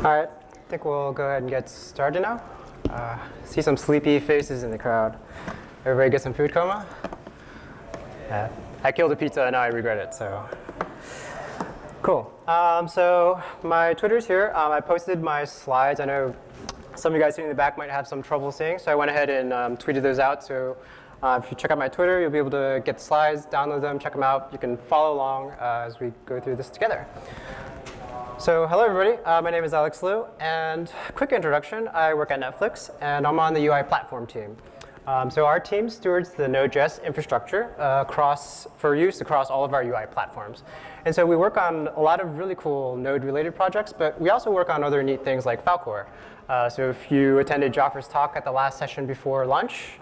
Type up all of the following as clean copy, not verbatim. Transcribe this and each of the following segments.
All right, I think we'll go ahead and get started now. See some sleepy faces in the crowd. Everybody get some food coma? Yeah, I killed a pizza and now I regret it, so. Cool. So my Twitter's here. I posted my slides. I know some of you guys sitting in the back might have some trouble seeing, so I went ahead and tweeted those out. So if you check out my Twitter, you'll be able to get the slides, download them, check them out. You can follow along as we go through this together. So hello, everybody. My name is Alex Liu. And quick introduction, I work at Netflix, and I'm on the UI platform team. So our team stewards the Node.js infrastructure for use across all of our UI platforms. And so we work on a lot of really cool Node-related projects, but we also work on other neat things like Falcor. So if you attended Joffre's talk at the last session before lunch,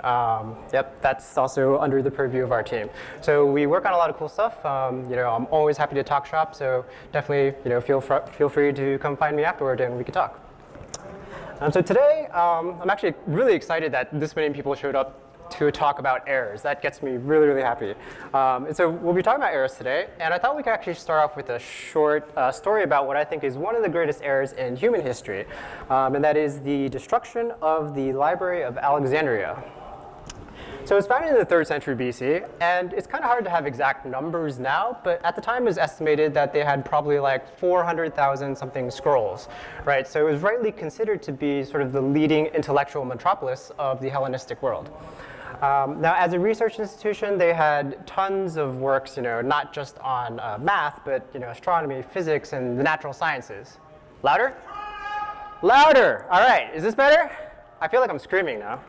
yep, that's also under the purview of our team. So we work on a lot of cool stuff. I'm always happy to talk shop, so definitely feel free to come find me afterward and we can talk. So today, I'm actually really excited that this many people showed up to talk about errors. That gets me really, really happy. And so we'll be talking about errors today. And I thought we could actually start off with a short story about what I think is one of the greatest errors in human history. And that is the destruction of the Library of Alexandria. So it was founded in the 3rd century BC, and it's kind of hard to have exact numbers now, but at the time it was estimated that they had probably like 400,000 something scrolls, right? So it was rightly considered to be sort of the leading intellectual metropolis of the Hellenistic world. Now, as a research institution, they had tons of works, not just on math, but astronomy, physics, and the natural sciences. Louder? Louder! All right, is this better? I feel like I'm screaming now.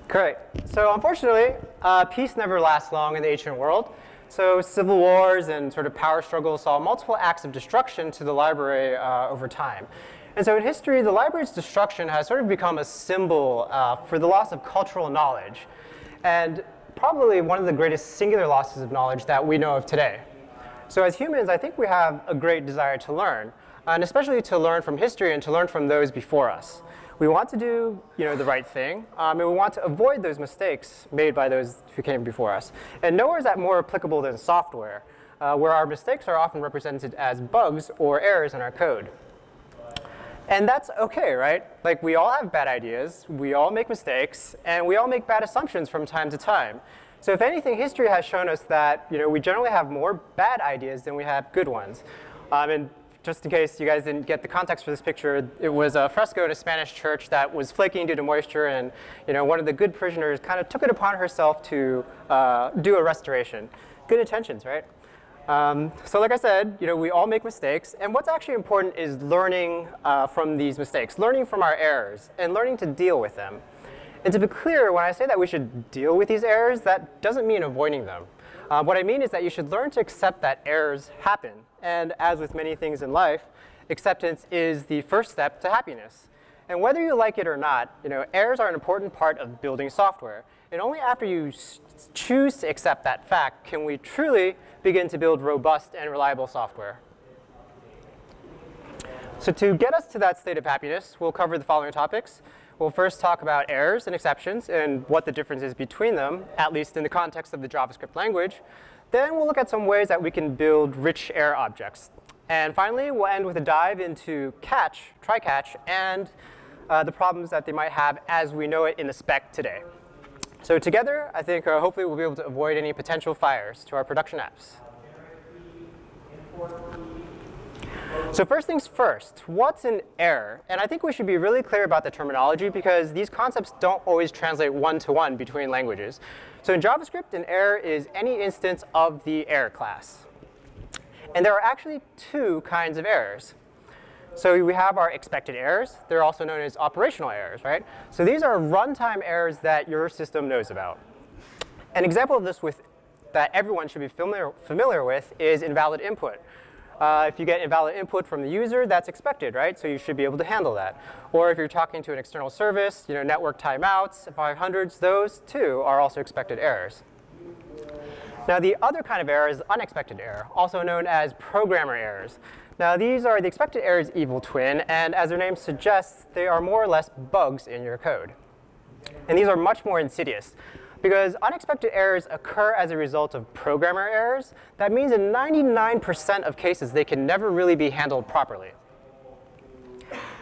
Great. So unfortunately, peace never lasts long in the ancient world. So civil wars and sort of power struggles saw multiple acts of destruction to the library over time. And so in history, the library's destruction has sort of become a symbol for the loss of cultural knowledge, and probably one of the greatest singular losses of knowledge that we know of today. So as humans, I think we have a great desire to learn, and especially to learn from history and to learn from those before us. We want to do the right thing, and we want to avoid those mistakes made by those who came before us. And nowhere is that more applicable than software, where our mistakes are often represented as bugs or errors in our code. And that's OK, right? Like, we all have bad ideas, we all make mistakes, and we all make bad assumptions from time to time. So if anything, history has shown us that we generally have more bad ideas than we have good ones. And just in case you guys didn't get the context for this picture, it was a fresco in a Spanish church that was flaking due to moisture, and one of the good parishioners kind of took it upon herself to do a restoration. Good intentions, right? So like I said, we all make mistakes, and what's actually important is learning from these mistakes, learning from our errors, and learning to deal with them. And to be clear, when I say that we should deal with these errors, that doesn't mean avoiding them. What I mean is that you should learn to accept that errors happen. And as with many things in life, acceptance is the first step to happiness. And whether you like it or not, errors are an important part of building software. And only after you choose to accept that fact can we truly begin to build robust and reliable software. So to get us to that state of happiness, we'll cover the following topics. We'll first talk about errors and exceptions and what the difference is between them, at least in the context of the JavaScript language. Then we'll look at some ways that we can build rich error objects. And finally, we'll end with a dive into try-catch, and the problems that they might have as we know it in the spec today. So together, I think hopefully we'll be able to avoid any potential fires to our production apps. So first things first, what's an error? And I think we should be really clear about the terminology, because these concepts don't always translate one-to-one between languages. So in JavaScript, an error is any instance of the error class. And there are actually two kinds of errors. So we have our expected errors. They're also known as operational errors, right? So these are runtime errors that your system knows about. An example of this that everyone should be familiar with is invalid input. If you get invalid input from the user, that's expected, right? So you should be able to handle that. Or if you're talking to an external service, network timeouts, 500s, those too are also expected errors. Now the other kind of error is unexpected error, also known as programmer errors. Now these are the expected errors' evil twin, and as their name suggests, they are more or less bugs in your code. And these are much more insidious. Because unexpected errors occur as a result of programmer errors, that means in 99% of cases they can never really be handled properly.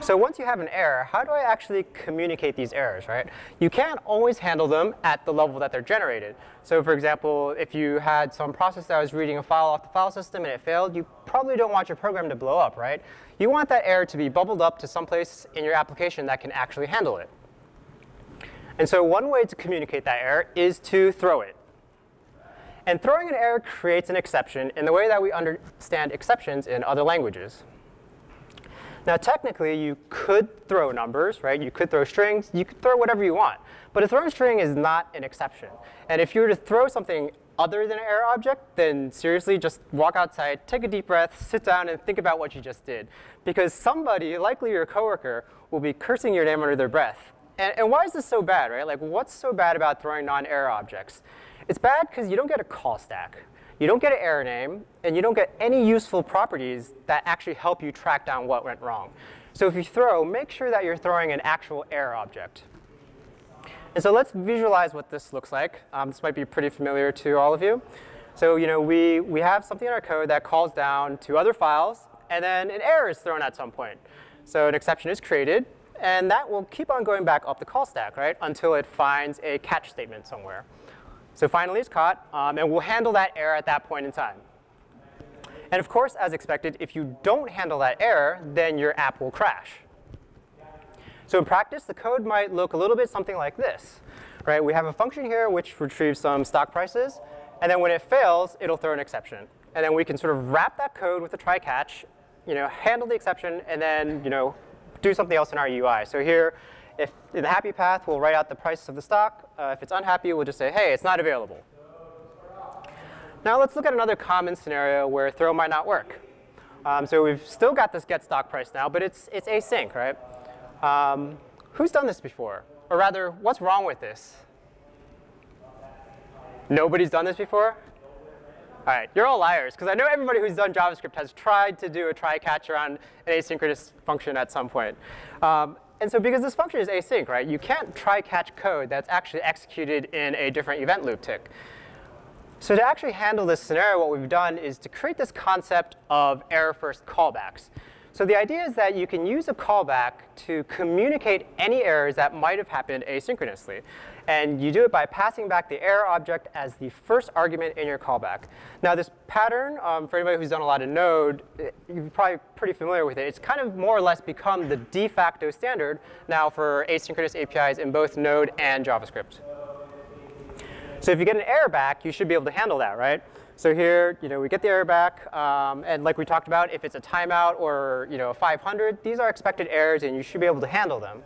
So once you have an error, how do I actually communicate these errors, right? You can't always handle them at the level that they're generated. So for example, if you had some process that was reading a file off the file system and it failed, you probably don't want your program to blow up, right? You want that error to be bubbled up to some place in your application that can actually handle it. And so one way to communicate that error is to throw it. And throwing an error creates an exception in the way that we understand exceptions in other languages. Now, technically, you could throw numbers, right? You could throw strings. You could throw whatever you want. But a thrown string is not an exception. And if you were to throw something other than an error object, then seriously, just walk outside, take a deep breath, sit down, and think about what you just did. Because somebody, likely your coworker, will be cursing your name under their breath. And why is this so bad, right? Like, what's so bad about throwing non-error objects? It's bad because you don't get a call stack. You don't get an error name, and you don't get any useful properties that actually help you track down what went wrong. So if you throw, make sure that you're throwing an actual error object. And so let's visualize what this looks like. This might be pretty familiar to all of you. So we have something in our code that calls down to other files, and then an error is thrown at some point. So an exception is created, and that will keep on going back up the call stack, right, until it finds a catch statement somewhere. So finally, it's caught, and we'll handle that error at that point in time. And of course, as expected, if you don't handle that error, then your app will crash. So in practice, the code might look a little bit something like this, right? We have a function here which retrieves some stock prices, and then when it fails, it'll throw an exception. And then we can sort of wrap that code with a try-catch, handle the exception, and then do something else in our UI. So here, if in the happy path, we'll write out the price of the stock. If it's unhappy, we'll just say, hey, it's not available. Now let's look at another common scenario where throw might not work. So we've still got this get stock price now, but it's async, right? Who's done this before? Or rather, what's wrong with this? Nobody's done this before? All right, you're all liars, because I know everybody who's done JavaScript has tried to do a try-catch around an asynchronous function at some point. And so because this function is async, right, you can't try-catch code that's actually executed in a different event loop tick. So to actually handle this scenario, what we've done is to create this concept of error-first callbacks. So the idea is that you can use a callback to communicate any errors that might have happened asynchronously. And you do it by passing back the error object as the first argument in your callback. Now this pattern, for anybody who's done a lot of Node, you're probably pretty familiar with it. It's kind of more or less become the de facto standard now for asynchronous APIs in both Node and JavaScript. So if you get an error back, you should be able to handle that, right? So here, we get the error back, and like we talked about, if it's a timeout or a 500, these are expected errors, and you should be able to handle them.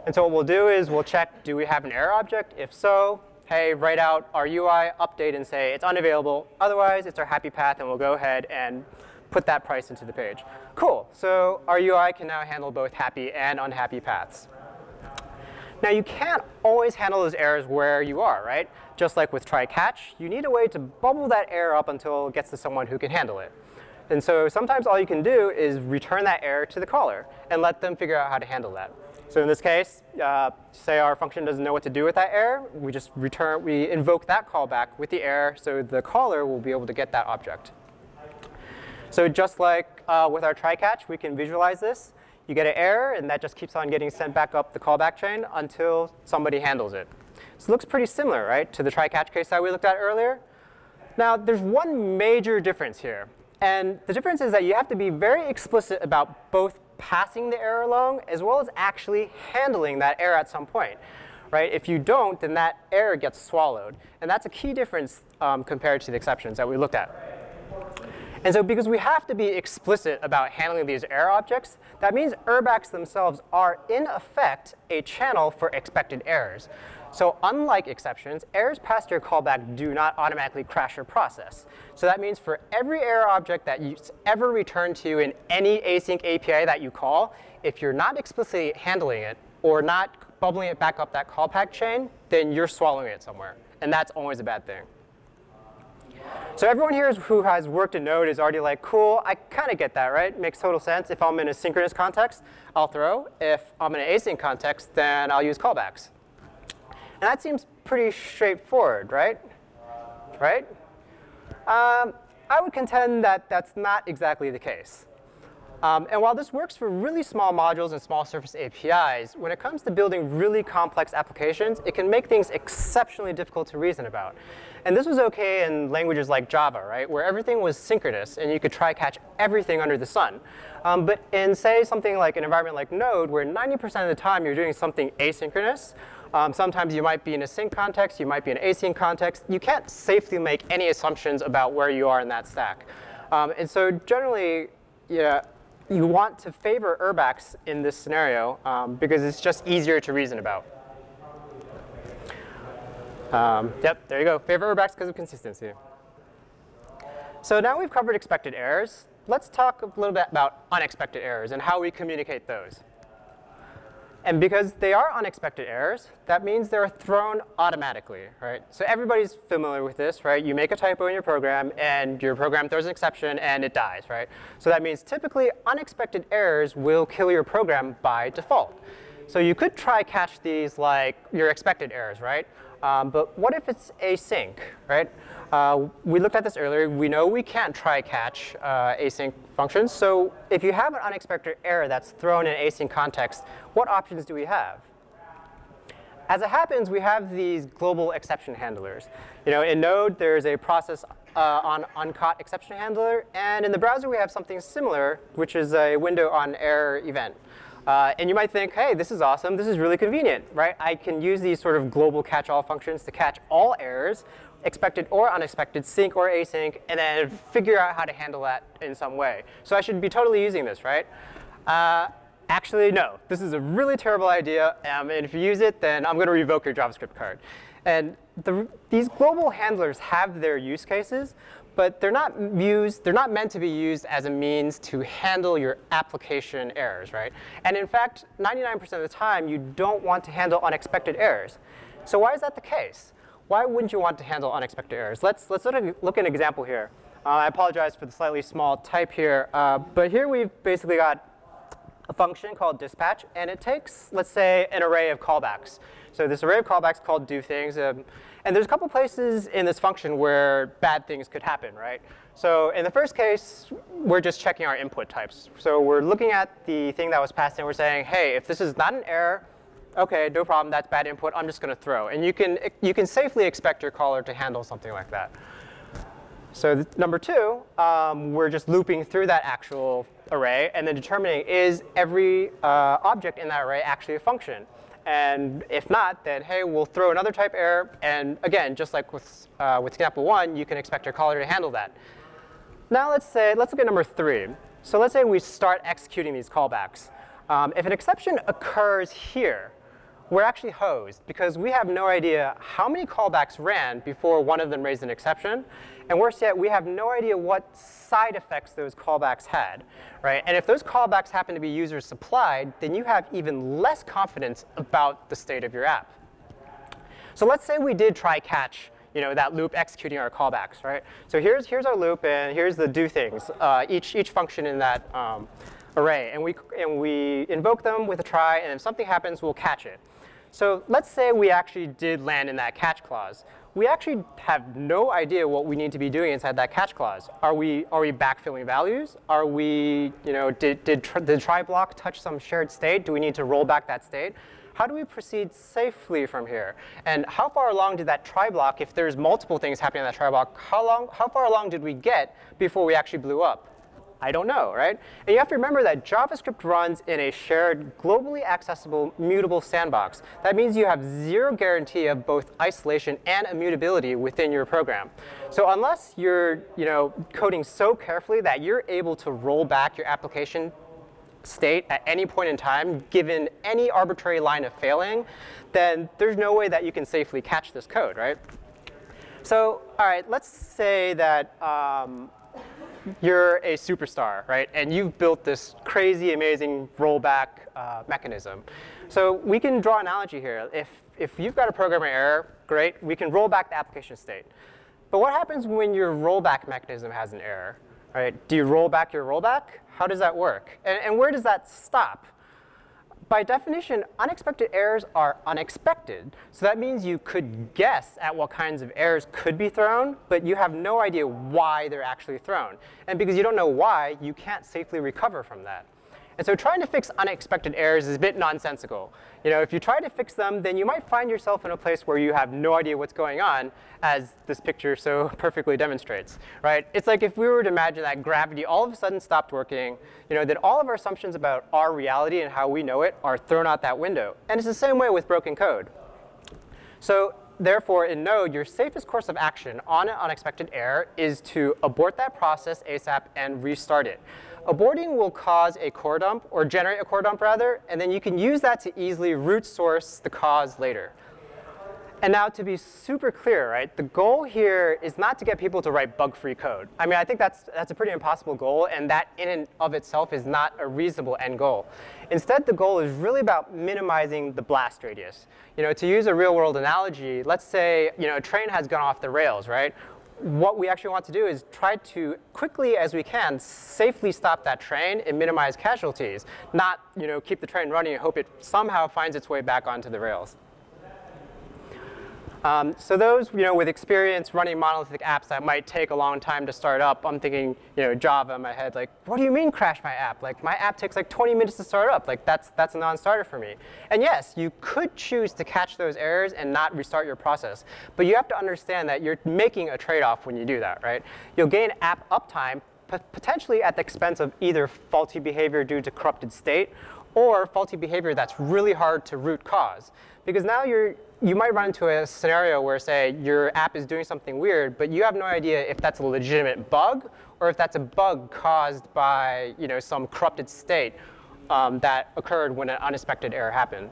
And so what we'll do is we'll check, do we have an error object? If so, hey, write out our UI update and say it's unavailable. Otherwise, it's our happy path, and we'll go ahead and put that price into the page. Cool. So our UI can now handle both happy and unhappy paths. Now, you can't always handle those errors where you are, right? Just like with try-catch, you need a way to bubble that error up until it gets to someone who can handle it. And so sometimes all you can do is return that error to the caller and let them figure out how to handle that. So in this case, say our function doesn't know what to do with that error. We invoke that callback with the error, so the caller will be able to get that object. So just like with our try-catch, we can visualize this. You get an error, and that just keeps on getting sent back up the callback chain until somebody handles it. So it looks pretty similar, right, to the try-catch case that we looked at earlier. Now, there's one major difference here. And the difference is that you have to be very explicit about both passing the error along as well as actually handling that error at some point. Right? If you don't, then that error gets swallowed. And that's a key difference compared to the exceptions that we looked at. And so because we have to be explicit about handling these error objects, that means errbacks themselves are, in effect, a channel for expected errors. So unlike exceptions, errors passed to your callback do not automatically crash your process. So that means for every error object that you ever return to in any async API that you call, if you're not explicitly handling it or not bubbling it back up that callback chain, then you're swallowing it somewhere. And that's always a bad thing. So everyone here who has worked in Node is already like, cool, I kind of get that, right? Makes total sense. If I'm in a synchronous context, I'll throw. If I'm in an async context, then I'll use callbacks. And that seems pretty straightforward, right? Right? I would contend that that's not exactly the case. And while this works for really small modules and small surface APIs, when it comes to building really complex applications, it can make things exceptionally difficult to reason about. And this was OK in languages like Java, right, where everything was synchronous, and you could try catch everything under the sun. But in, say, something like an environment like Node, where 90% of the time you're doing something asynchronous, sometimes you might be in a sync context, you might be in an async context, you can't safely make any assumptions about where you are in that stack. And so generally, yeah, you want to favor errbacks in this scenario because it's just easier to reason about. Yep, there you go. Favor errbacks because of consistency. So now we've covered expected errors. Let's talk a little bit about unexpected errors and how we communicate those. And because they are unexpected errors, that means they're thrown automatically, right? So everybody's familiar with this, right? You make a typo in your program, and your program throws an exception, and it dies, right? So that means typically unexpected errors will kill your program by default. So you could try catch these like your expected errors, right? But what if it's async, right? We looked at this earlier. We know we can't try catch async functions. So if you have an unexpected error that's thrown in an async context, what options do we have? As it happens, we have these global exception handlers. You know, in Node, there's a process on uncaught exception handler. And in the browser, we have something similar, which is a window on error event. And you might think, hey, this is awesome. This is really convenient, right? I can use these sort of global catch-all functions to catch all errors, expected or unexpected, sync or async, and then figure out how to handle that in some way. So I should be totally using this, right? Actually, no. This is a really terrible idea. And if you use it, then I'm going to revoke your JavaScript card. And these global handlers have their use cases, but they're not meant to be used as a means to handle your application errors, right? And in fact, 99% of the time, you don't want to handle unexpected errors. So why is that the case? Why wouldn't you want to handle unexpected errors? Let's look at an example here. I apologize for the slightly small type here. But here we've basically got a function called dispatch. And it takes, let's say, an array of callbacks. So this array of callbacks called doThings. And there's a couple places in this function where bad things could happen, right? So in the first case, we're just checking our input types. So we're looking at the thing that was passed, and we're saying, hey, if this is not an error, OK, no problem. That's bad input. I'm just going to throw. And you can safely expect your caller to handle something like that. So number two, we're just looping through that actual array and then determining, is every object in that array actually a function? And if not, then hey, we'll throw another type error. And again, just like with example one, you can expect your caller to handle that. Now let's look at number three. So let's say we start executing these callbacks. If an exception occurs here, we're actually hosed, because we have no idea how many callbacks ran before one of them raised an exception. And worse yet, we have no idea what side effects those callbacks had, right? And if those callbacks happen to be user supplied, then you have even less confidence about the state of your app. So let's say we did try catch, that loop executing our callbacks, right? So here's our loop, and here's the doThings, each function in that array. And we invoke them with a try, and if something happens, we'll catch it. So let's say we actually did land in that catch clause. We actually have no idea what we need to be doing inside that catch clause. Are we backfilling values? Are we, did the try block touch some shared state? Do we need to roll back that state? How do we proceed safely from here? And how far along did that try block, if there's multiple things happening in that try block, how far along did we get before we actually blew up? I don't know, right? And you have to remember that JavaScript runs in a shared, globally accessible, mutable sandbox. That means you have zero guarantee of both isolation and immutability within your program. So unless you're coding so carefully that you're able to roll back your application state at any point in time, given any arbitrary line of failing, then there's no way that you can safely catch this code, right? So all right, let's say that you're a superstar, right? And you've built this crazy, amazing rollback mechanism. So we can draw an analogy here. If you've got a programming error, great. We can roll back the application state. But what happens when your rollback mechanism has an error, right? Do you roll back your rollback? How does that work? And where does that stop? by definition, unexpected errors are unexpected. So that means you could guess at what kinds of errors could be thrown, but you have no idea why they're actually thrown. And because you don't know why, you can't safely recover from that. And so trying to fix unexpected errors is a bit nonsensical. If you try to fix them, then you might find yourself in a place where you have no idea what's going on, as this picture so perfectly demonstrates. Right? It's like if we were to imagine that gravity all of a sudden stopped working, then all of our assumptions about our reality and how we know it are thrown out that window. And it's the same way with broken code. So therefore, in Node, your safest course of action on an unexpected error is to abort that process ASAP and restart it. Aborting will cause a core dump, or generate a core dump rather, and then you can use that to easily root source the cause later. And now to be super clear, right, the goal here is not to get people to write bug-free code. I mean, I think that's a pretty impossible goal, and that in and of itself is not a reasonable end goal. Instead, the goal is really about minimizing the blast radius. To use a real-world analogy, let's say a train has gone off the rails, right? What we actually want to do is try to, quickly as we can, safely stop that train and minimize casualties, not keep the train running and hope it somehow finds its way back onto the rails. So those with experience running monolithic apps that might take a long time to start up, I'm thinking Java in my head, like, what do you mean crash my app? Like, my app takes like 20 minutes to start up. Like, that's a non-starter for me. And yes, you could choose to catch those errors and not restart your process. But you have to understand that you're making a trade-off when you do that, right? You'll gain app uptime, potentially at the expense of either faulty behavior due to corrupted state, or faulty behavior that's really hard to root cause. Because now you might run into a scenario where, say, your app is doing something weird, but you have no idea if that's a legitimate bug or if that's a bug caused by some corrupted state that occurred when an unexpected error happened.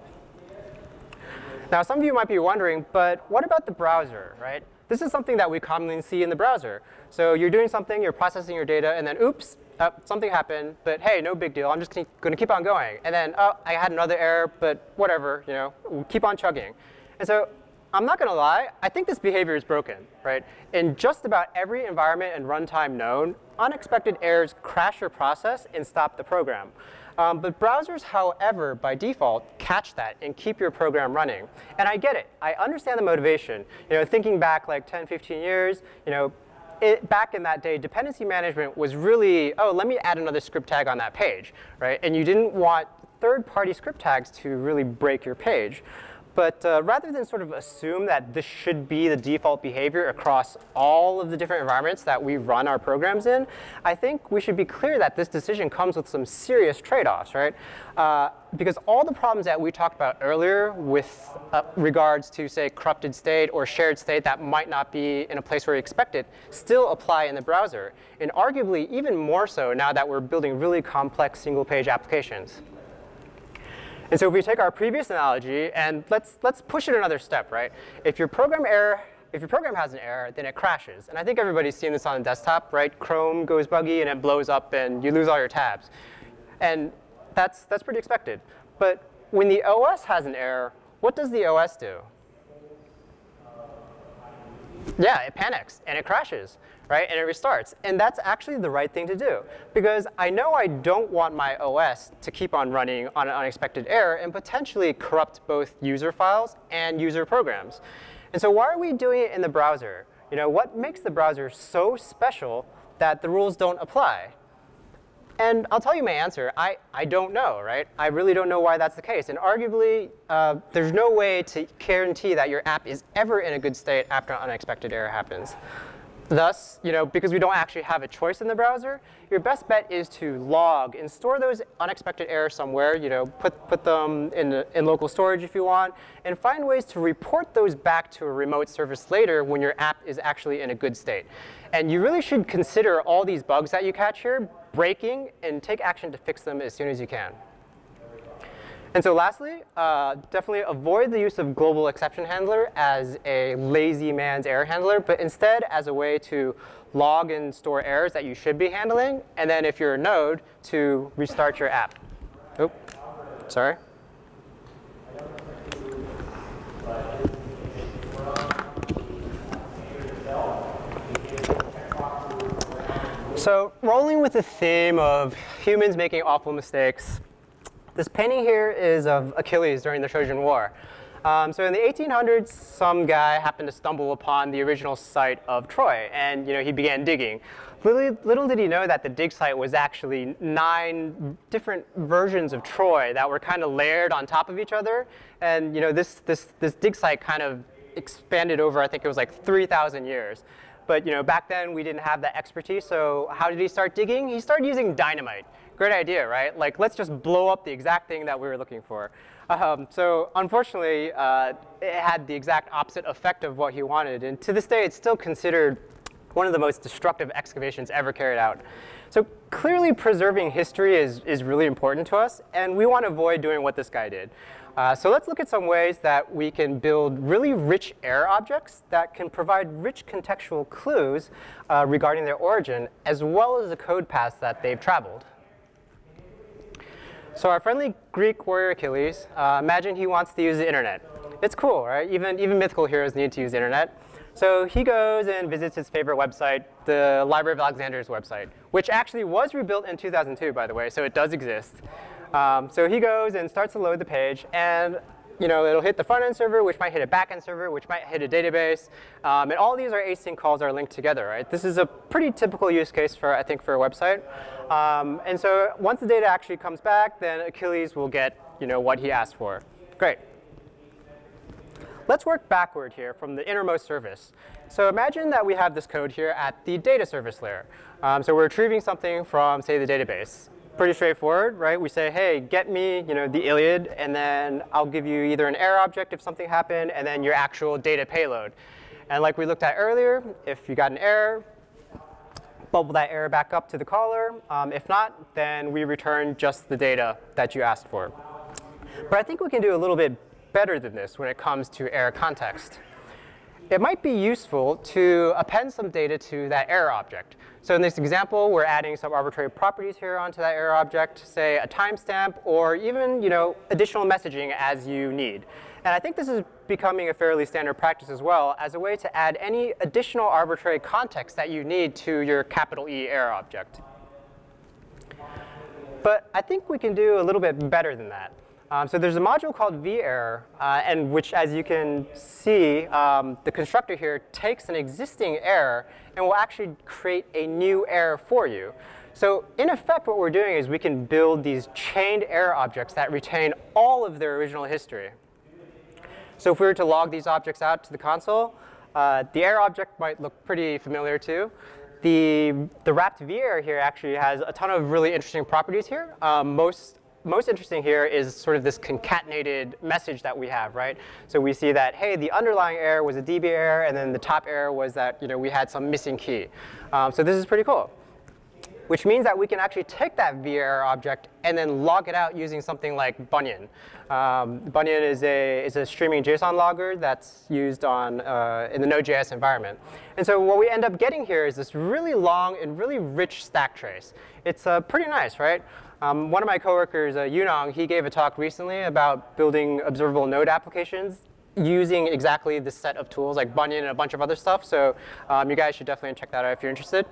Now, some of you might be wondering, but what about the browser, right? This is something that we commonly see in the browser. So you're doing something, you're processing your data, and then oops, something happened, but hey, no big deal. I'm just going to keep on going. And then, oh, I had another error, but whatever, we'll keep on chugging. And so I'm not going to lie, I think this behavior is broken, right? In just about every environment and runtime known, unexpected errors crash your process and stop the program. But browsers, however, by default, catch that and keep your program running. And I get it. I understand the motivation. Thinking back like 10, 15 years, back in that day, dependency management was really, oh, let me add another script tag on that page, right? And you didn't want third-party script tags to really break your page. But rather than sort of assume that this should be the default behavior across all of the different environments that we run our programs in, I think we should be clear that this decision comes with some serious trade-offs, right? Because all the problems that we talked about earlier with regards to, say, corrupted state or shared state that might not be in a place where you expect it still apply in the browser, and arguably even more so now that we're building really complex single-page applications. And so if we take our previous analogy and let's push it another step, right? If your program has an error, then it crashes. And I think everybody's seen this on the desktop, right? Chrome goes buggy and it blows up and you lose all your tabs. And that's pretty expected. But when the OS has an error, what does the OS do? Yeah, it panics and it crashes, right? And it restarts. And that's actually the right thing to do. Because I know I don't want my OS to keep on running on an unexpected error and potentially corrupt both user files and user programs. And so why are we doing it in the browser? What makes the browser so special that the rules don't apply? And I'll tell you my answer. I don't know, right? I really don't know why that's the case. And arguably, there's no way to guarantee that your app is ever in a good state after an unexpected error happens. Thus, because we don't actually have a choice in the browser, your best bet is to log and store those unexpected errors somewhere. Put them in local storage if you want, and find ways to report those back to a remote service later when your app is actually in a good state. And you really should consider all these bugs that you catch here breaking and take action to fix them as soon as you can. And so lastly, definitely avoid the use of global exception handler as a lazy man's error handler, but instead as a way to log and store errors that you should be handling, and then if you're a node, to restart your app. Oop, sorry. So rolling with the theme of humans making awful mistakes, This painting here is of Achilles during the Trojan War. So in the 1800s, some guy happened to stumble upon the original site of Troy, and he began digging. Little did he know that the dig site was actually 9 different versions of Troy that were kind of layered on top of each other. And this dig site kind of expanded over, I think it was like 3,000 years. But back then we didn't have that expertise, so how did he start digging? He started using dynamite. Great idea, right? Like, let's just blow up the exact thing that we were looking for. So unfortunately, it had the exact opposite effect of what he wanted. And to this day, it's still considered one of the most destructive excavations ever carried out. So clearly, preserving history is really important to us, and we want to avoid doing what this guy did. So let's look at some ways that we can build really rich error objects that can provide rich contextual clues regarding their origin, as well as the code paths that they've traveled. So our friendly Greek warrior Achilles, imagine he wants to use the internet. It's cool, right? Even mythical heroes need to use the internet. So he goes and visits his favorite website, the Library of Alexandria's website, which actually was rebuilt in 2002, by the way, so it does exist. So he goes and starts to load the page, and it'll hit the front-end server, which might hit a back-end server, which might hit a database. And all these are async calls are linked together, right? This is a pretty typical use case for, I think, for a website. And so once the data actually comes back, then Achilles will get what he asked for. Great. Let's work backward here from the innermost service. So imagine that we have this code here at the data service layer. So we're retrieving something from, say, the database. Pretty straightforward, right? We say, hey, get me the Iliad, and then I'll give you either an error object if something happened, and then your actual data payload. And like we looked at earlier, if you got an error, bubble that error back up to the caller. If not, then we return just the data that you asked for. But I think we can do a little bit better than this when it comes to error context. It might be useful to append some data to that error object. So in this example, we're adding some arbitrary properties here onto that error object, say a timestamp, or even additional messaging as you need. And I think this is becoming a fairly standard practice as well, as a way to add any additional arbitrary context that you need to your capital E error object. But I think we can do a little bit better than that. So there's a module called VErr, and which, as you can see, the constructor here takes an existing error and will actually create a new error for you. So in effect, what we're doing is we can build these chained error objects that retain all of their original history. So if we were to log these objects out to the console, the error object might look pretty familiar too. The wrapped VErr here actually has a ton of really interesting properties here. Most interesting here is sort of this concatenated message that we have, right? So we see that, hey, the underlying error was a DB error, and then the top error was that we had some missing key. So this is pretty cool, which means that we can actually take that VErr object and then log it out using something like Bunyan. Bunyan is a streaming JSON logger that's used on in the Node.js environment. And so what we end up getting here is this really long and really rich stack trace. It's pretty nice, right? One of my coworkers, Yunong, he gave a talk recently about building observable node applications using exactly this set of tools like Bunyan and a bunch of other stuff. So you guys should definitely check that out if you're interested.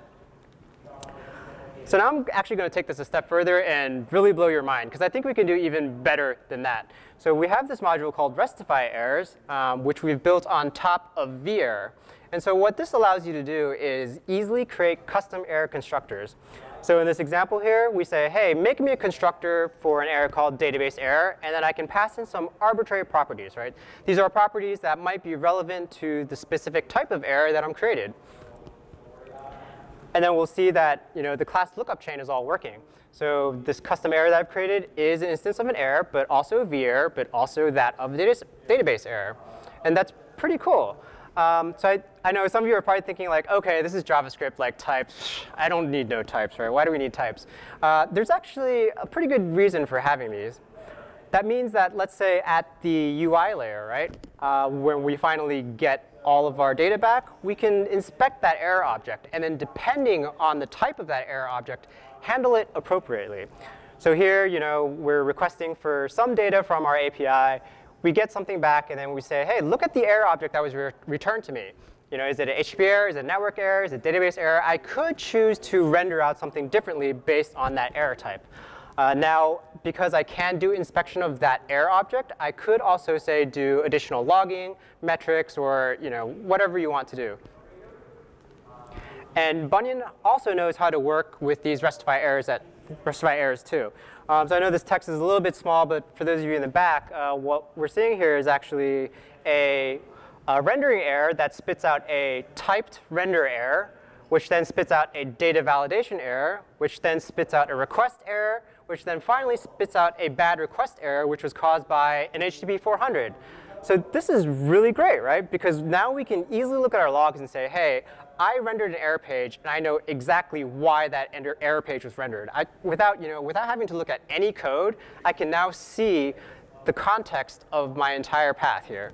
So now I'm actually going to take this a step further and really blow your mind, because I think we can do even better than that. So we have this module called Restify Errors, which we've built on top of VErr. And so what this allows you to do is easily create custom error constructors. So in this example here, we say, hey, make me a constructor for an error called database error, and then I can pass in some arbitrary properties, right? These are properties that might be relevant to the specific type of error that I'm created. And then we'll see that the class lookup chain is all working. So this custom error that I've created is an instance of an error, but also a VErr, but also that of a database error. And that's pretty cool. So I know some of you are probably thinking like, OK, this is JavaScript, like types. I don't need no types, right? Why do we need types? There's actually a pretty good reason for having these. That means that, let's say, at the UI layer, right, when we finally get all of our data back, we can inspect that error object. And then depending on the type of that error object, handle it appropriately. So here, we're requesting for some data from our API. We get something back, and then we say, hey, look at the error object that was returned to me. Is it an HTTP error? Is it a network error? Is it a database error? I could choose to render out something differently based on that error type. Now, because I can do inspection of that error object, I could also say do additional logging, metrics, or whatever you want to do. And Bunyan also knows how to work with these rectify errors too. So I know this text is a little bit small, but for those of you in the back, what we're seeing here is actually a rendering error that spits out a typed render error, which then spits out a data validation error, which then spits out a request error, which then finally spits out a bad request error, which was caused by an HTTP 400. So this is really great, right? Because now we can easily look at our logs and say, hey, I rendered an error page, and I know exactly why that error page was rendered. Without having to look at any code, I can now see the context of my entire path here.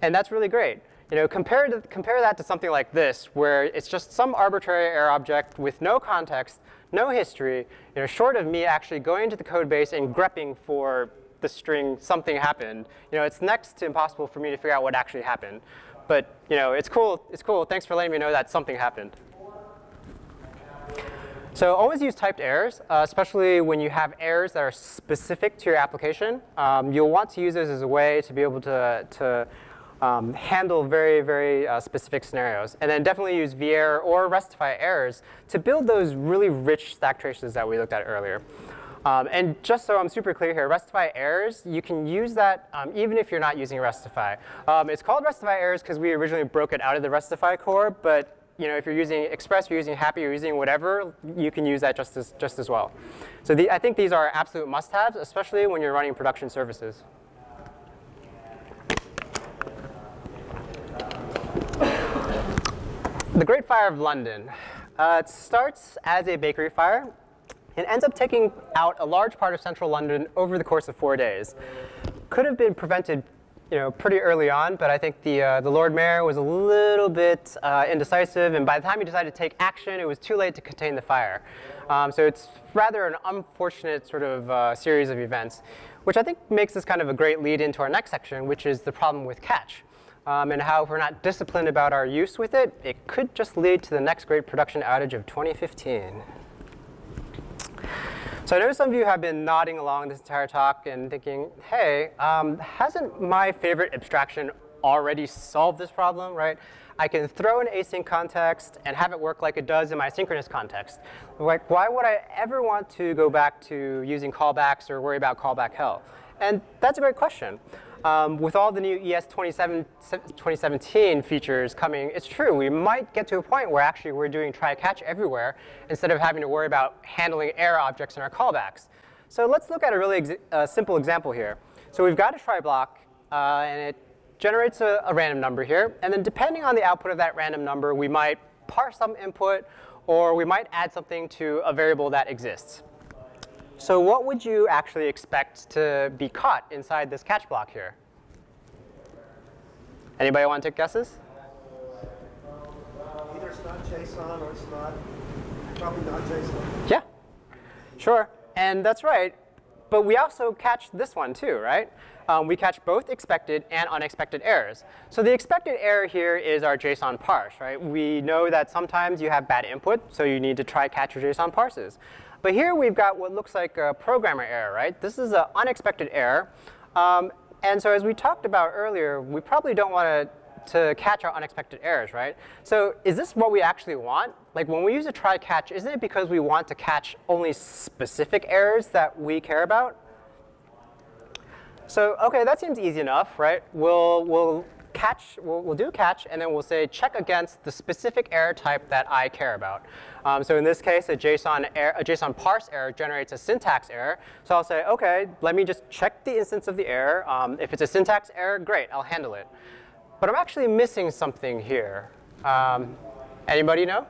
And that's really great. Compare that to something like this, where it's just some arbitrary error object with no context, no history, short of me actually going into the code base and grepping for the string something happened. It's next to impossible for me to figure out what actually happened. But it's cool. It's cool. Thanks for letting me know that something happened. So always use typed errors, especially when you have errors that are specific to your application. You'll want to use those as a way to be able to handle very, very specific scenarios. And then definitely use verr or rectify errors to build those really rich stack traces that we looked at earlier. And just so I'm super clear here, rectify errors, you can use that even if you're not using rectify. It's called rectify errors because we originally broke it out of the rectify core. But if you're using express, you're using happy, you're using whatever, you can use that just as well. So I think these are absolute must-haves, especially when you're running production services. The Great Fire of London. It starts as a bakery fire. It ends up taking out a large part of central London over the course of 4 days. Could have been prevented pretty early on, but I think the Lord Mayor was a little bit indecisive, and by the time he decided to take action, it was too late to contain the fire. So it's rather an unfortunate sort of series of events, which I think makes this kind of a great lead into our next section, which is the problem with catch. And how if we're not disciplined about our use with it, it could just lead to the next great production outage of 2015. So I know some of you have been nodding along this entire talk and thinking, hey, hasn't my favorite abstraction already solved this problem, right? I can throw an async context and have it work like it does in my synchronous context. Like, why would I ever want to go back to using callbacks or worry about callback hell? And that's a great question. With all the new ES 2017 features coming, it's true. We might get to a point where actually we're doing try-catch everywhere instead of having to worry about handling error objects in our callbacks. So let's look at a really simple example here. So we've got a try block, and it generates a random number here. And then depending on the output of that random number, we might parse some input, or we might add something to a variable that exists. So what would you actually expect to be caught inside this catch block here? Anybody want to take guesses? Either it's not JSON or it's not, probably not JSON. Yeah, sure. And that's right. But we also catch this one too, right? We catch both expected and unexpected errors. So the expected error here is our JSON parse, right? We know that sometimes you have bad input, so you need to try catch your JSON parses. But here we've got what looks like a programmer error, right? This is an unexpected error. And so as we talked about earlier, we probably don't want to catch our unexpected errors, right? So is this what we actually want? Like when we use a try catch, isn't it because we want to catch only specific errors that we care about? So OK, that seems easy enough, right? We'll do catch, and then we'll say check against the specific error type that I care about. So in this case, a JSON parse error generates a syntax error. So I'll say, OK, let me just check the instance of the error. If it's a syntax error, great, I'll handle it. But I'm actually missing something here. Anybody know?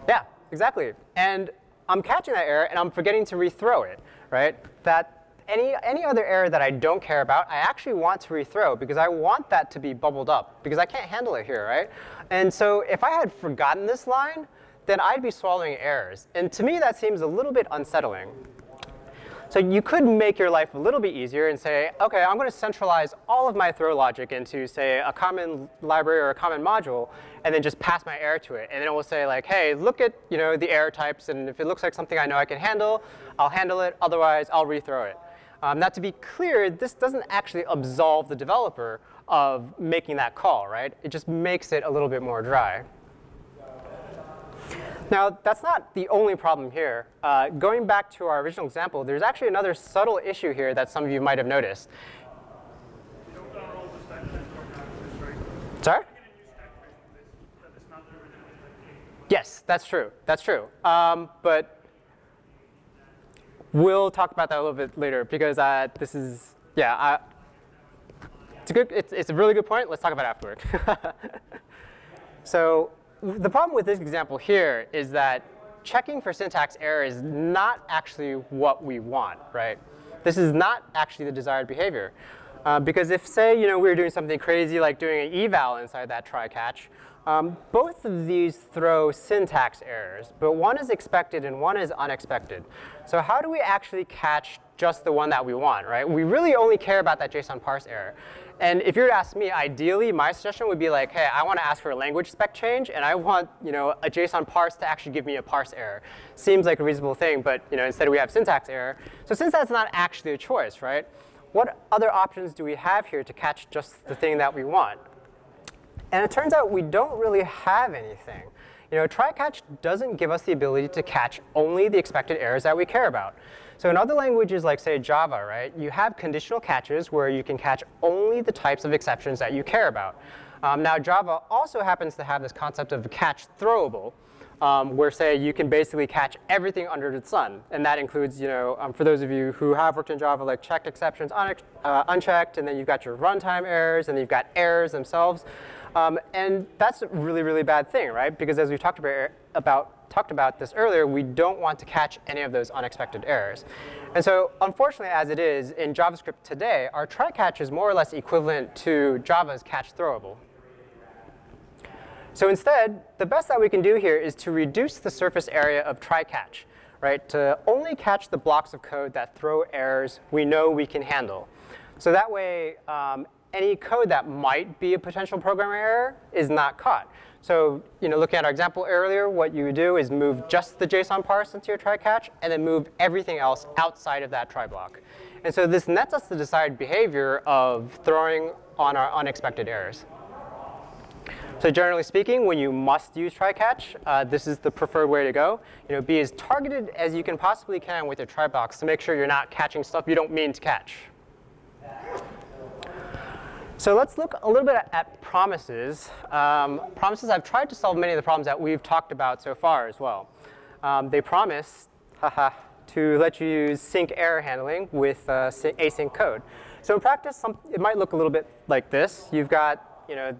Yeah, exactly. And I'm catching that error, and I'm forgetting to rethrow it, right? Any other error that I don't care about, I actually want to rethrow because I want that to be bubbled up because I can't handle it here, right? And so if I had forgotten this line, then I'd be swallowing errors. And to me, that seems a little bit unsettling. So you could make your life a little bit easier and say, OK, I'm going to centralize all of my throw logic into, say, a common library or a common module, and then just pass my error to it. And then it will say, like, hey, look at the error types. And if it looks like something I know I can handle, I'll handle it. Otherwise, I'll rethrow it. Now, to be clear, this doesn't actually absolve the developer of making that call, right? It just makes it a little bit more dry. Now, that's not the only problem here. Going back to our original example, there's actually another subtle issue here that some of you might have noticed. Sorry? Yes, that's true. That's true. But we'll talk about that a little bit later, because this is, yeah, it's a really good point. Let's talk about it afterward. So the problem with this example here is that checking for syntax error is not actually what we want, right? This is not actually the desired behavior. Because if, say, we were doing something crazy like doing an eval inside that try-catch, both of these throw syntax errors, but one is expected and one is unexpected. So how do we actually catch just the one that we want, right? We really only care about that JSON parse error. And if you were to ask me, ideally, my suggestion would be like, hey, I want to ask for a language spec change, and I want a JSON parse to actually give me a parse error. Seems like a reasonable thing, but instead we have syntax error. So since that's not actually a choice, right, what other options do we have here to catch just the thing that we want? And it turns out we don't really have anything. Try-catch doesn't give us the ability to catch only the expected errors that we care about. So in other languages like, say, Java, right, you have conditional catches where you can catch only the types of exceptions that you care about. Now, Java also happens to have this concept of catch throwable, where, say, you can basically catch everything under the sun. And that includes, for those of you who have worked in Java, like checked exceptions, unchecked, and then you've got your runtime errors, and then you've got errors themselves. And that's a really, really bad thing, right? Because as we talked about this earlier, we don't want to catch any of those unexpected errors. And so unfortunately, as it is, in JavaScript today, our try-catch is more or less equivalent to Java's catch throwable. So instead, the best that we can do here is to reduce the surface area of try-catch, right, to only catch the blocks of code that throw errors we know we can handle. So that way, any code that might be a potential programmer error is not caught. So looking at our example earlier, what you would do is move just the JSON parse into your try-catch, and then move everything else outside of that try block. And so this nets us the desired behavior of throwing on our unexpected errors. So generally speaking, when you must use try-catch, this is the preferred way to go. Be as targeted as you can possibly can with your try blocks to make sure you're not catching stuff you don't mean to catch. So let's look a little bit at promises. Promises, I've tried to solve many of the problems that we've talked about so far as well. They promise to let you use sync error handling with async code. So in practice, it might look a little bit like this. You've got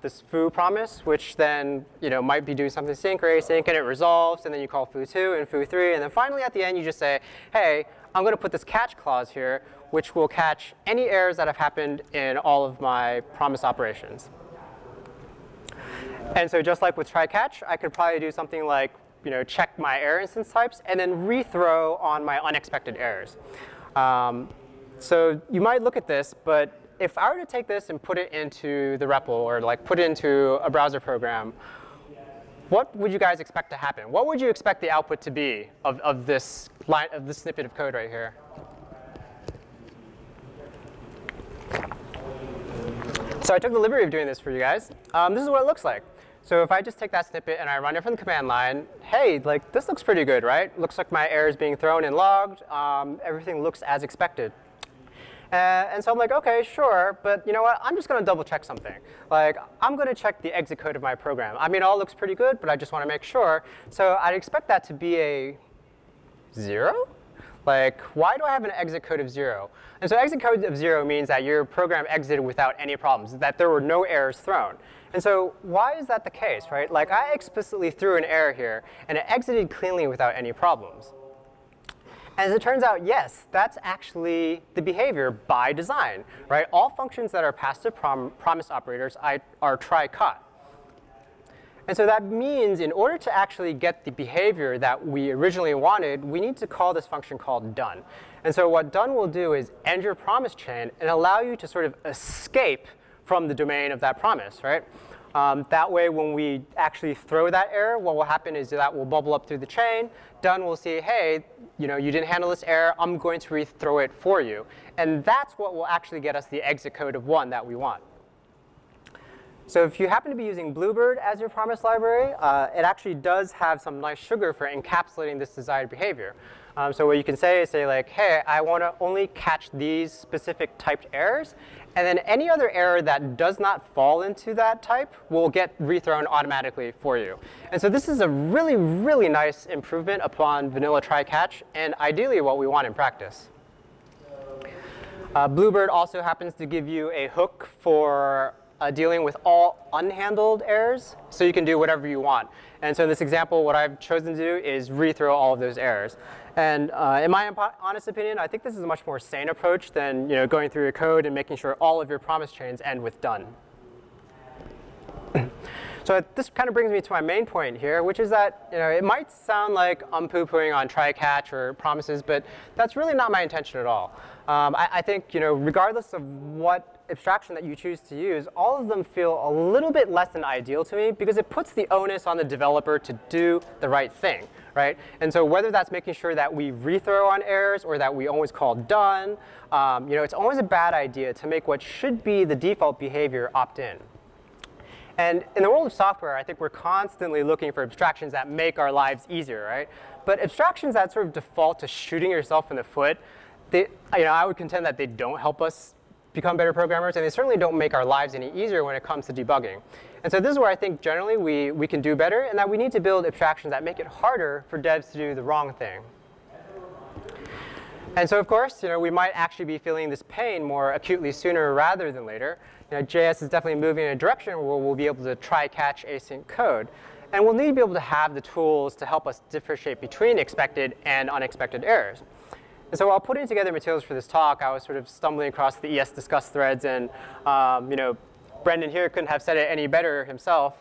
this foo promise, which then might be doing something sync or async, and it resolves, and then you call foo2 and foo3, and then finally at the end you just say, hey, I'm going to put this catch clause here, which will catch any errors that have happened in all of my promise operations. And so just like with try-catch, I could probably do something like check my error instance types, and then rethrow on my unexpected errors. So you might look at this, but if I were to take this and put it into the REPL, or like put it into a browser program, what would you guys expect to happen? What would you expect the output to be of this snippet of code right here? So I took the liberty of doing this for you guys. This is what it looks like. So if I just take that snippet and I run it from the command line, hey, like this looks pretty good, right? Looks like my error is being thrown and logged. Everything looks as expected. And so I'm like, OK, sure. But you know what? I'm just going to double check something. Like, I'm going to check the exit code of my program. I mean, it all looks pretty good, but I just want to make sure. So I'd expect that to be a 0. Like, why do I have an exit code of 0? And so exit code of 0 means that your program exited without any problems, that there were no errors thrown. And so why is that the case, right? Like, I explicitly threw an error here, and it exited cleanly without any problems. As it turns out, yes, that's actually the behavior by design, right? All functions that are passed to promise operators are try-caught. And so that means in order to actually get the behavior that we originally wanted, we need to call this function called done. And so what done will do is end your promise chain and allow you to sort of escape from the domain of that promise, right? That way, when we actually throw that error, what will happen is that will bubble up through the chain. Done will say, hey, you didn't handle this error. I'm going to rethrow it for you. And that's what will actually get us the exit code of 1 that we want. So if you happen to be using Bluebird as your promise library, it actually does have some nice sugar for encapsulating this desired behavior. So what you can say is like, hey, I want to only catch these specific typed errors. And then any other error that does not fall into that type will get rethrown automatically for you. And so this is a really, really nice improvement upon vanilla try-catch, and ideally what we want in practice. Bluebird also happens to give you a hook for dealing with all unhandled errors, so you can do whatever you want. And so in this example, what I've chosen to do is rethrow all of those errors. And in my honest opinion, I think this is a much more sane approach than going through your code and making sure all of your promise chains end with done. So this kind of brings me to my main point here, which is that it might sound like I'm poo-pooing on try-catch or promises, but that's really not my intention at all. I think regardless of what abstraction that you choose to use, all of them feel a little bit less than ideal to me because it puts the onus on the developer to do the right thing, right? And so whether that's making sure that we rethrow on errors or that we always call done, it's always a bad idea to make what should be the default behavior opt-in. And in the world of software, I think we're constantly looking for abstractions that make our lives easier, right? But abstractions that sort of default to shooting yourself in the foot, I would contend that they don't help us become better programmers, and they certainly don't make our lives any easier when it comes to debugging. And so this is where I think generally we can do better, and that we need to build abstractions that make it harder for devs to do the wrong thing. And so of course, we might actually be feeling this pain more acutely sooner rather than later. JS is definitely moving in a direction where we'll be able to try-catch async code. And we'll need to be able to have the tools to help us differentiate between expected and unexpected errors. And so while putting together materials for this talk, I was sort of stumbling across the ES Discuss threads. And Brendan here couldn't have said it any better himself.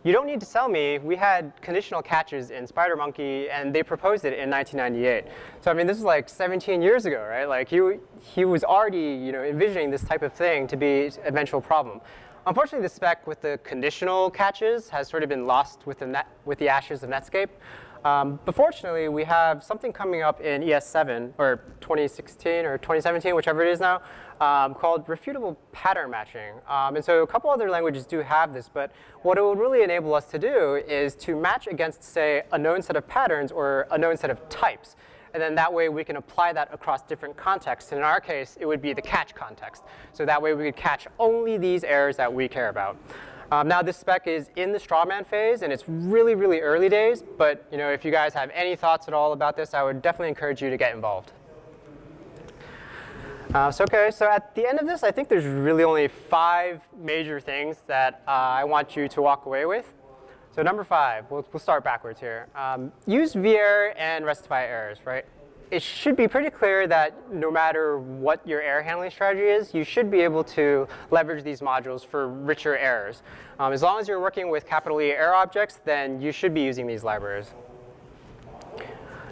You don't need to sell me. We had conditional catches in SpiderMonkey, and they proposed it in 1998. So I mean, this is like 17 years ago, right? Like he was already envisioning this type of thing to be an eventual problem. Unfortunately, the spec with the conditional catches has sort of been lost with the ashes of Netscape. But fortunately, we have something coming up in ES7, or 2016 or 2017, whichever it is now, called refutable pattern matching. And so a couple other languages do have this. But what it will really enable us to do is to match against, say, a known set of patterns or a known set of types. And then that way, we can apply that across different contexts. And in our case, it would be the catch context. So that way, we could catch only these errors that we care about. Now, this spec is in the strawman phase, and it's really, really early days. But if you guys have any thoughts at all about this, I would definitely encourage you to get involved. So at the end of this, I think there's really only 5 major things that I want you to walk away with. So number 5, we'll start backwards here. Use VErr and rectify errors, right? It should be pretty clear that no matter what your error handling strategy is, you should be able to leverage these modules for richer errors. As long as you're working with capital E error objects, then you should be using these libraries.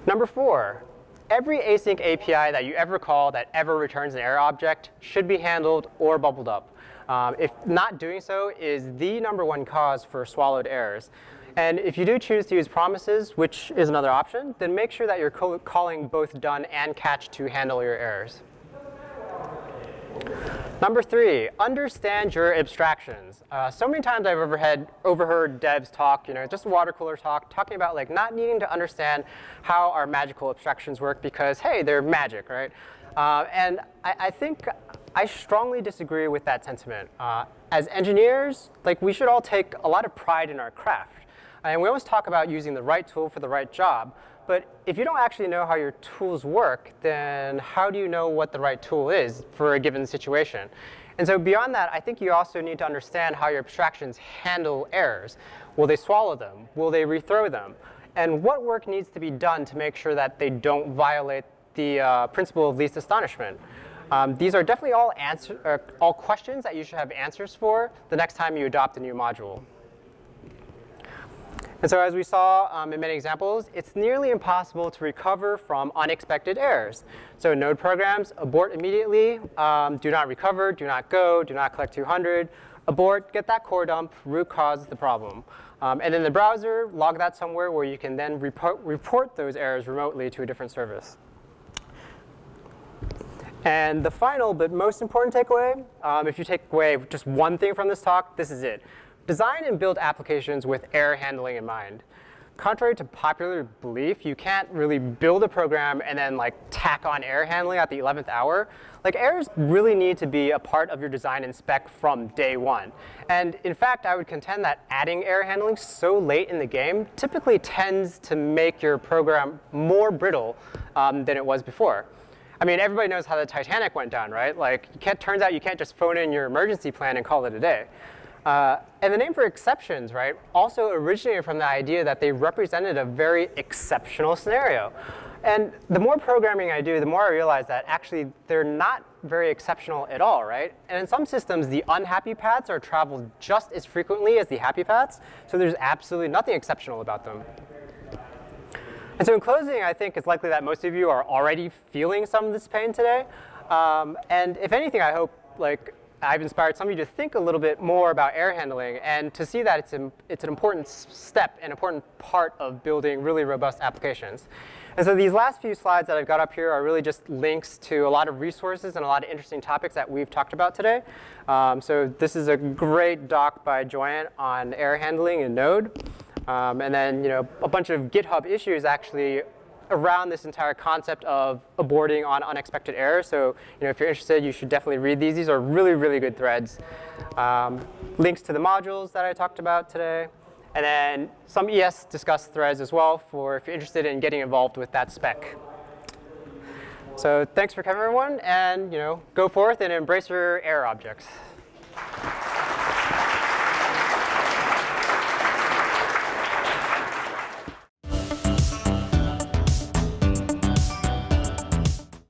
Number 4, every async API that you ever call that ever returns an error object should be handled or bubbled up. If not doing so is the #1 cause for swallowed errors. And if you do choose to use promises, which is another option, then make sure that you're calling both done and catch to handle your errors. Number 3, understand your abstractions. So many times I've overheard devs talk, just water cooler talk, talking about like not needing to understand how our magical abstractions work because, hey, they're magic, right? And I think I strongly disagree with that sentiment. As engineers, we should all take a lot of pride in our craft. And we always talk about using the right tool for the right job. But if you don't actually know how your tools work, then how do you know what the right tool is for a given situation? And so beyond that, I think you also need to understand how your abstractions handle errors. Will they swallow them? Will they rethrow them? And what work needs to be done to make sure that they don't violate the principle of least astonishment? These are definitely all questions that you should have answers for the next time you adopt a new module. And so as we saw in many examples, it's nearly impossible to recover from unexpected errors. So node programs abort immediately, do not recover, do not go, do not collect 200, abort, get that core dump, root cause the problem. And in the browser, log that somewhere where you can then report those errors remotely to a different service. And the final but most important takeaway, if you take away just one thing from this talk, this is it. Design and build applications with error handling in mind. Contrary to popular belief, you can't really build a program and then like tack on error handling at the 11th hour. Like errors really need to be a part of your design and spec from day one. And in fact, I would contend that adding error handling so late in the game typically tends to make your program more brittle than it was before. I mean, everybody knows how the Titanic went down, right? Like, turns out you can't just phone in your emergency plan and call it a day. And the name for exceptions, right, also originated from the idea that they represented a very exceptional scenario. And the more programming I do, the more I realize that actually they're not very exceptional at all, right? And in some systems, the unhappy paths are traveled just as frequently as the happy paths. So there's absolutely nothing exceptional about them. And so in closing, I think it's likely that most of you are already feeling some of this pain today. And if anything, I hope I've inspired some of you to think a little bit more about error handling and to see that it's an important step, an important part of building really robust applications. And so these last few slides that I've got up here are really just links to a lot of resources and a lot of interesting topics that we've talked about today. So this is a great doc by Joanne on error handling in Node. And then a bunch of GitHub issues actually around this entire concept of aborting on unexpected errors. So if you're interested, you should definitely read these. These are really, really good threads. Links to the modules that I talked about today. And then some ES discussed threads as well for if you're interested in getting involved with that spec. So thanks for coming, everyone. And go forth and embrace your error objects.